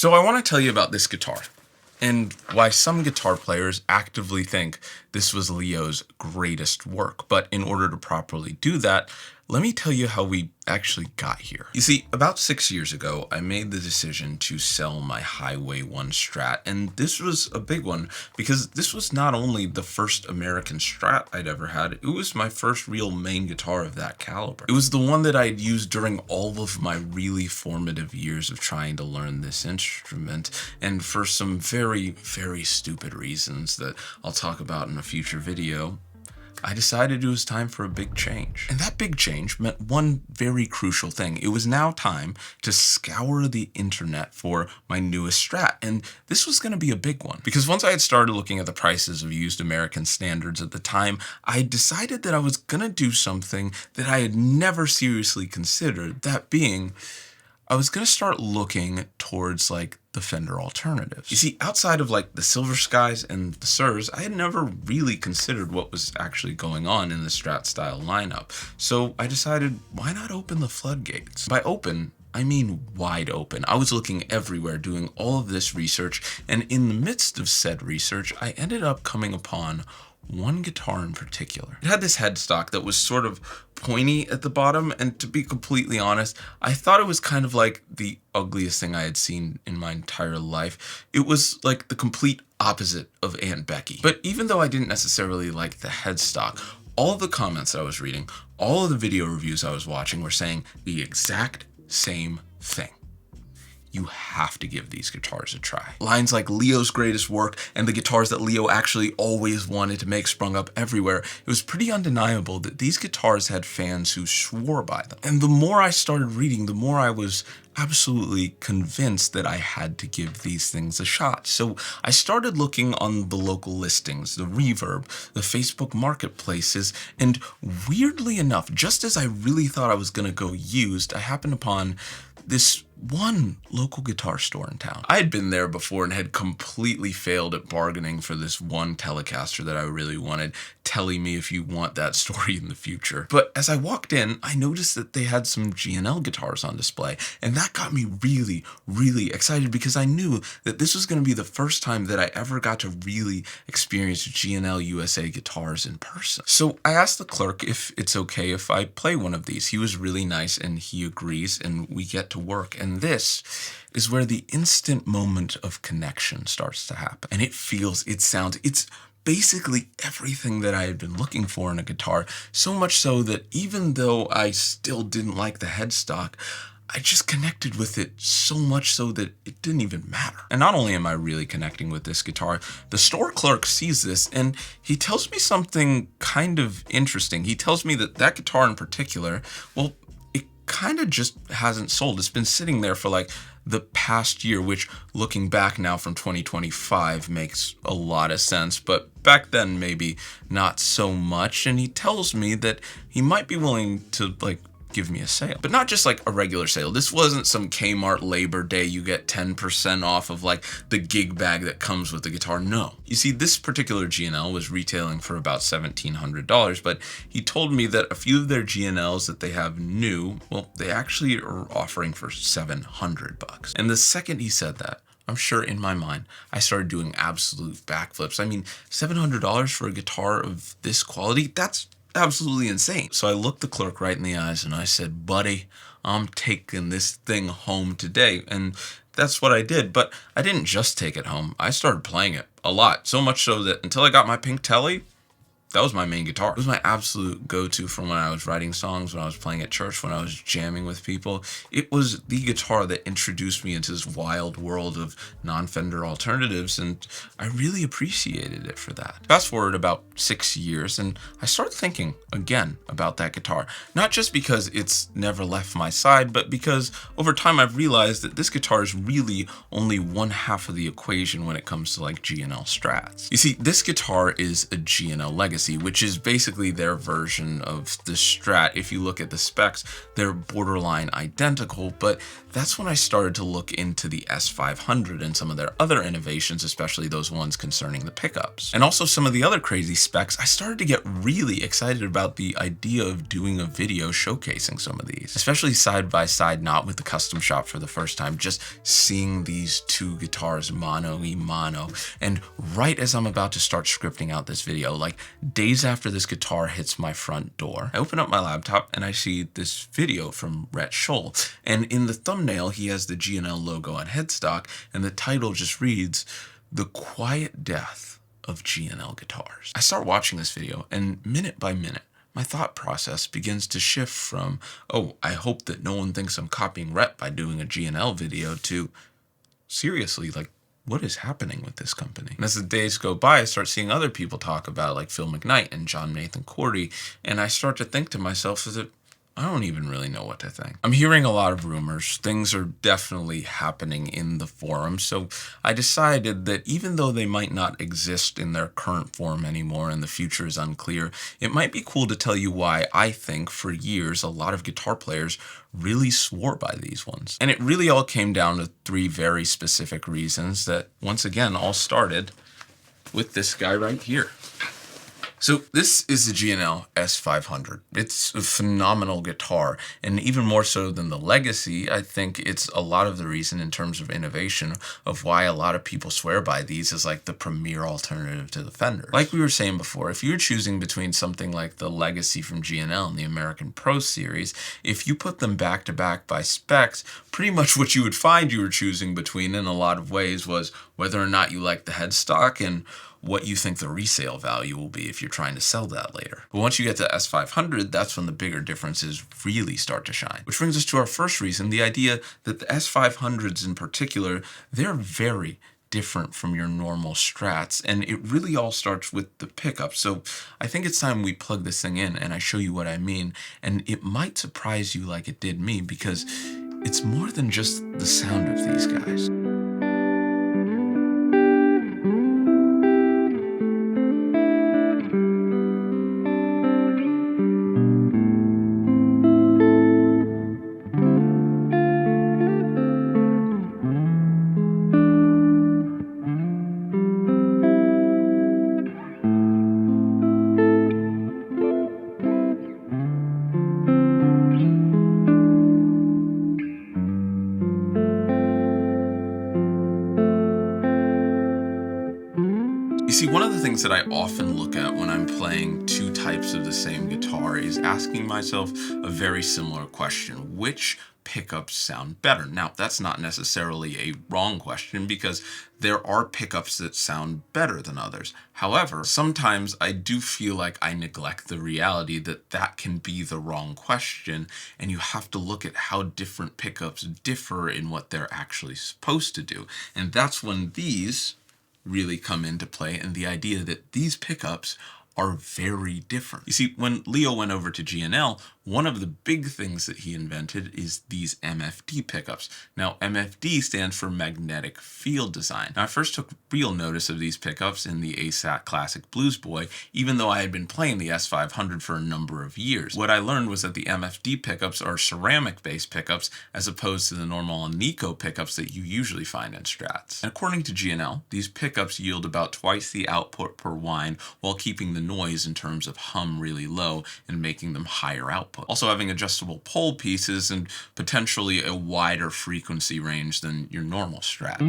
So I want to tell you about this guitar and why some guitar players actively think this was Leo's greatest work. But in order to properly do that, let me tell you how we actually got here. You see, about 6 years ago, I made the decision to sell my Highway 1 Strat, and this was a big one because this was not only the first American Strat I'd ever had, it was my first real main guitar of that caliber. It was the one that I'd used during all of my really formative years of trying to learn this instrument, and for some very, very stupid reasons that I'll talk about in a future video, I decided it was time for a big change. And that big change meant one very crucial thing. It was now time to scour the internet for my newest Strat. And this was going to be a big one. Because once I had started looking at the prices of used American standards at the time, I decided that I was going to do something that I had never seriously considered. That being, I was going to start looking towards the Fender alternatives. You see, outside of the Silver Skies and the Sirs, I had never really considered what was actually going on in the Strat style lineup. So I decided, why not open the floodgates? By open, I mean wide open. I was looking everywhere, doing all of this research, and in the midst of said research, I ended up coming upon one guitar in particular. It had this headstock that was sort of pointy at the bottom, and to be completely honest, I thought it was kind of like the ugliest thing I had seen in my entire life. It was like the complete opposite of Aunt Becky. But even though I didn't necessarily like the headstock, all of the comments I was reading, all of the video reviews I was watching were saying the exact same thing. You have to give these guitars a try. Lines like Leo's greatest work and the guitars that Leo actually always wanted to make sprung up everywhere. It was pretty undeniable that these guitars had fans who swore by them. And the more I started reading, the more I was absolutely convinced that I had to give these things a shot. So I started looking on the local listings, the REVERB, the Facebook marketplaces, and weirdly enough, just as I really thought I was gonna go used, I happened upon this one local guitar store in town. I had been there before and had completely failed at bargaining for this one Telecaster that I really wanted, telling me if you want that story in the future. But as I walked in, I noticed that they had some G&L guitars on display, and that got me really, really excited because I knew that this was going to be the first time that I ever got to really experience G&L USA guitars in person. So I asked the clerk if it's okay if I play one of these. He was really nice and he agrees, and we get to work. And this is where the instant moment of connection starts to happen. And it feels, it sounds, it's basically everything that I had been looking for in a guitar. So much so that even though I still didn't like the headstock, I just connected with it so much so that it didn't even matter. And not only am I really connecting with this guitar, the store clerk sees this and he tells me something kind of interesting. He tells me that that guitar in particular, well, kind of just hasn't sold. It's been sitting there for the past year, which looking back now from 2025 makes a lot of sense, but back then maybe not so much. And he tells me that he might be willing to give me a sale, but not just a regular sale. This wasn't some Kmart Labor Day, you get 10% off of the gig bag that comes with the guitar. No. You see, this particular G&L was retailing for about $1,700, but he told me that a few of their G&Ls that they have new, well, they actually are offering for $700. And the second he said that, I'm sure in my mind, I started doing absolute backflips. I mean, $700 for a guitar of this quality, that's absolutely insane. So I looked the clerk right in the eyes and I said, buddy, I'm taking this thing home today. And that's what I did. But I didn't just take it home. I started playing it a lot. So much so that until I got my pink Telly, that was my main guitar. It was my absolute go-to from when I was writing songs, when I was playing at church, when I was jamming with people. It was the guitar that introduced me into this wild world of non-Fender alternatives, and I really appreciated it for that. Fast forward about 6 years, and I started thinking again about that guitar. Not just because it's never left my side, but because over time I've realized that this guitar is really only one half of the equation when it comes to G&L Strats. You see, this guitar is a G&L legacy. Legacy, which is basically their version of the Strat. If you look at the specs, they're borderline identical, but that's when I started to look into the S500 and some of their other innovations, especially those ones concerning the pickups. And also some of the other crazy specs. I started to get really excited about the idea of doing a video showcasing some of these, especially side by side, not with the custom shop for the first time, just seeing these two guitars mano a mano. And right as I'm about to start scripting out this video, like days after this guitar hits my front door, I open up my laptop and I see this video from Rhett Scholl. And in the thumbnail, he has the G&L logo on headstock, and the title just reads, "The Quiet Death of G&L Guitars." I start watching this video, and minute by minute, my thought process begins to shift from, oh, I hope that no one thinks I'm copying Rhett by doing a G&L video, to, seriously, like, what is happening with this company? And as the days go by, I start seeing other people talk about it, like Phil McKnight and John Nathan Cordy, and I start to think to myself, is it, I don't even really know what to think. I'm hearing a lot of rumors. Things are definitely happening in the forum. So I decided that even though they might not exist in their current form anymore and the future is unclear, it might be cool to tell you why I think for years a lot of guitar players really swore by these ones. And it really all came down to three very specific reasons that, once again, all started with this guy right here. So this is the G&L S500. It's a phenomenal guitar, and even more so than the Legacy, I think it's a lot of the reason in terms of innovation of why a lot of people swear by these as like the premier alternative to the Fender. Like we were saying before, if you're choosing between something like the Legacy from G&L and the American Pro Series, if you put them back to back by specs, pretty much what you would find you were choosing between in a lot of ways was whether or not you like the headstock and what you think the resale value will be if you're trying to sell that later. But once you get to S500, that's when the bigger differences really start to shine. Which brings us to our first reason, the idea that the S500s in particular, they're very different from your normal Strats, and it really all starts with the pickup. So I think it's time we plug this thing in and I show you what I mean, and it might surprise you like it did me, because it's more than just the sound of these guys. You see, one of the things that I often look at when I'm playing two types of the same guitar is asking myself a very similar question: which pickups sound better? Now, that's not necessarily a wrong question, because there are pickups that sound better than others. However, sometimes I do feel like I neglect the reality that that can be the wrong question, and you have to look at how different pickups differ in what they're actually supposed to do. And that's when these really come into play, and the idea that these pickups are very different. You see, when Leo went over to G&L, one of the big things that he invented is these MFD pickups. Now, MFD stands for Magnetic Field Design. Now, I first took real notice of these pickups in the ASAT Classic Blues Boy, even though I had been playing the S500 for a number of years. What I learned was that the MFD pickups are ceramic-based pickups as opposed to the normal Nico pickups that you usually find in Strats. And according to G&L, these pickups yield about twice the output per whine while keeping the noise in terms of hum really low and making them higher output. Also having adjustable pole pieces and potentially a wider frequency range than your normal Strat.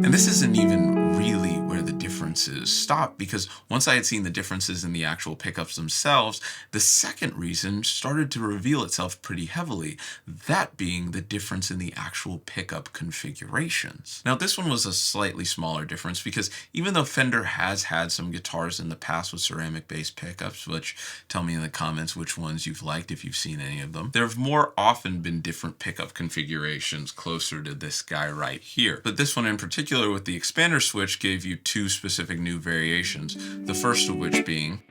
And this isn't even really where the differences stop, stop because once I had seen the differences in the actual pickups themselves, the second reason started to reveal itself pretty heavily, that being the difference in the actual pickup configurations. Now, this one was a slightly smaller difference because even though Fender has had some guitars in the past with ceramic-based pickups, which tell me in the comments which ones you've liked if you've seen any of them, there have more often been different pickup configurations closer to this guy right here. But this one in particular with the expander switch gave you two specific new variations, the first of which being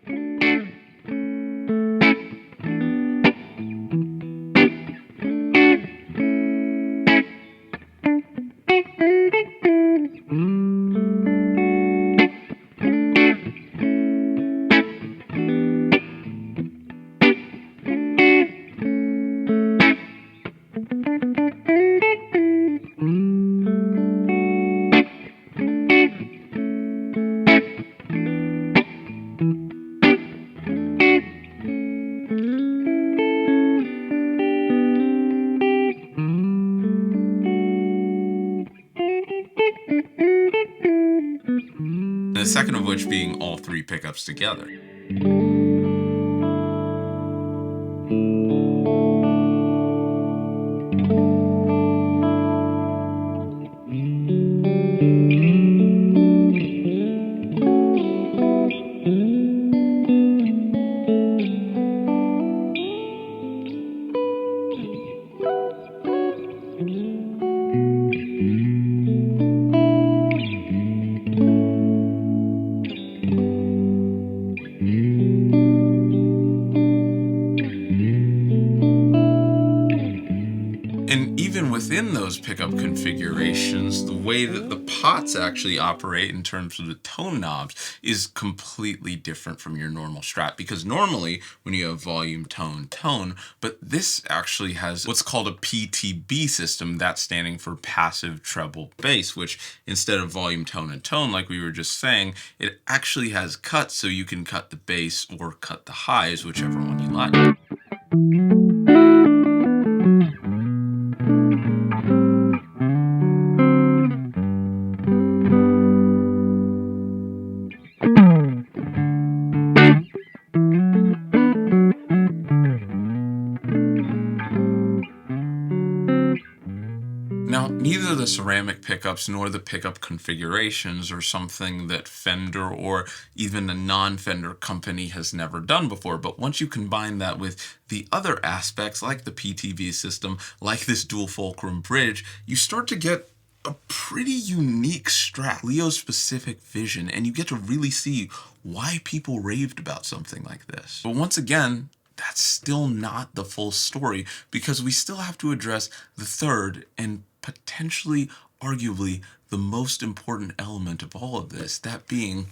the second of which being all three pickups together. And even within those pickup configurations, the way that the pots actually operate in terms of the tone knobs is completely different from your normal Strat, because normally when you have volume, tone, tone, but this actually has what's called a PTB system, that's standing for passive treble bass, which instead of volume, tone, and tone, like we were just saying, it actually has cuts, so you can cut the bass or cut the highs, whichever one you like. Now, neither the ceramic pickups nor the pickup configurations are something that Fender or even a non-Fender company has never done before, but once you combine that with the other aspects like the PTV system, like this dual fulcrum bridge, you start to get a pretty unique Strat, Leo's specific vision, and you get to really see why people raved about something like this. But once again, that's still not the full story, because we still have to address the third and potentially, arguably, the most important element of all of this, that being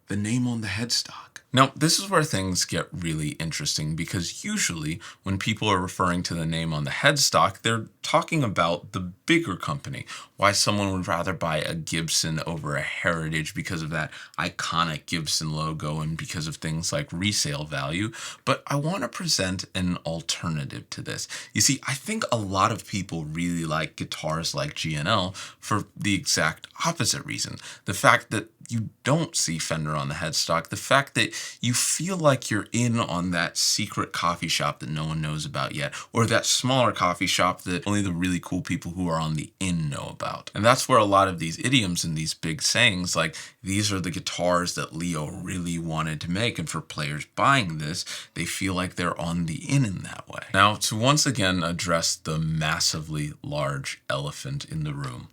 the name on the headstock. Now, this is where things get really interesting, because usually when people are referring to the name on the headstock, they're talking about the bigger company, why someone would rather buy a Gibson over a Heritage because of that iconic Gibson logo and because of things like resale value. But I want to present an alternative to this. You see, I think a lot of people really like guitars like G&L for the exact opposite reason. The fact that you don't see Fender on the headstock, the fact that you feel like you're in on that secret coffee shop that no one knows about yet, or that smaller coffee shop that only the really cool people who are on the in know about. And that's where a lot of these idioms and these big sayings like, these are the guitars that Leo really wanted to make, and for players buying this, they feel like they're on the in that way. Now, to once again address the massively large elephant in the room,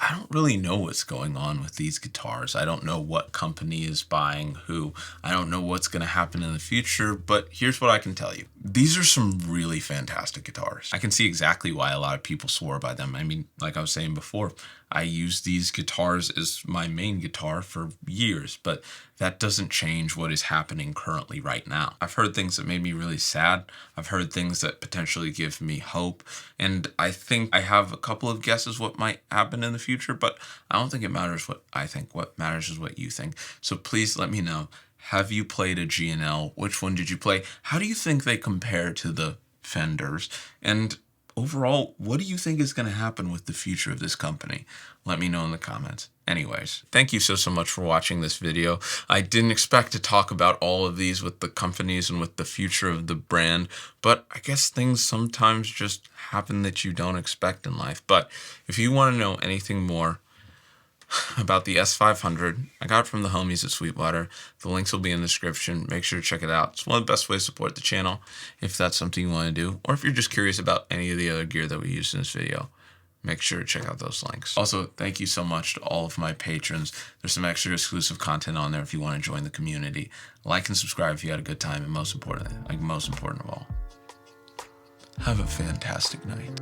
I don't really know what's going on with these guitars. I don't know what company is buying who. I don't know what's going to happen in the future, but here's what I can tell you. These are some really fantastic guitars. I can see exactly why a lot of people swore by them. I mean, like I was saying before, I used these guitars as my main guitar for years, but that doesn't change what is happening currently right now. I've heard things that made me really sad. I've heard things that potentially give me hope. And I think I have a couple of guesses what might happen in the future, but I don't think it matters what I think. What matters is what you think. So please let me know. Have you played a G&L? Which one did you play? How do you think they compare to the Fenders? And overall, what do you think is going to happen with the future of this company? Let me know in the comments. Anyways, thank you so much for watching this video. I didn't expect to talk about all of these with the companies and with the future of the brand, but I guess things sometimes just happen that you don't expect in life. But if you want to know anything more about the S500, I got it from the homies at Sweetwater. The links will be in the description. Make sure to check it out. It's one of the best ways to support the channel if that's something you want to do, or if you're just curious about any of the other gear that we used in this video. Make sure to check out those links. Also, thank you so much to all of my patrons. There's some extra exclusive content on there if you want to join the community. Like and subscribe if you had a good time, and most important of all, have a fantastic night.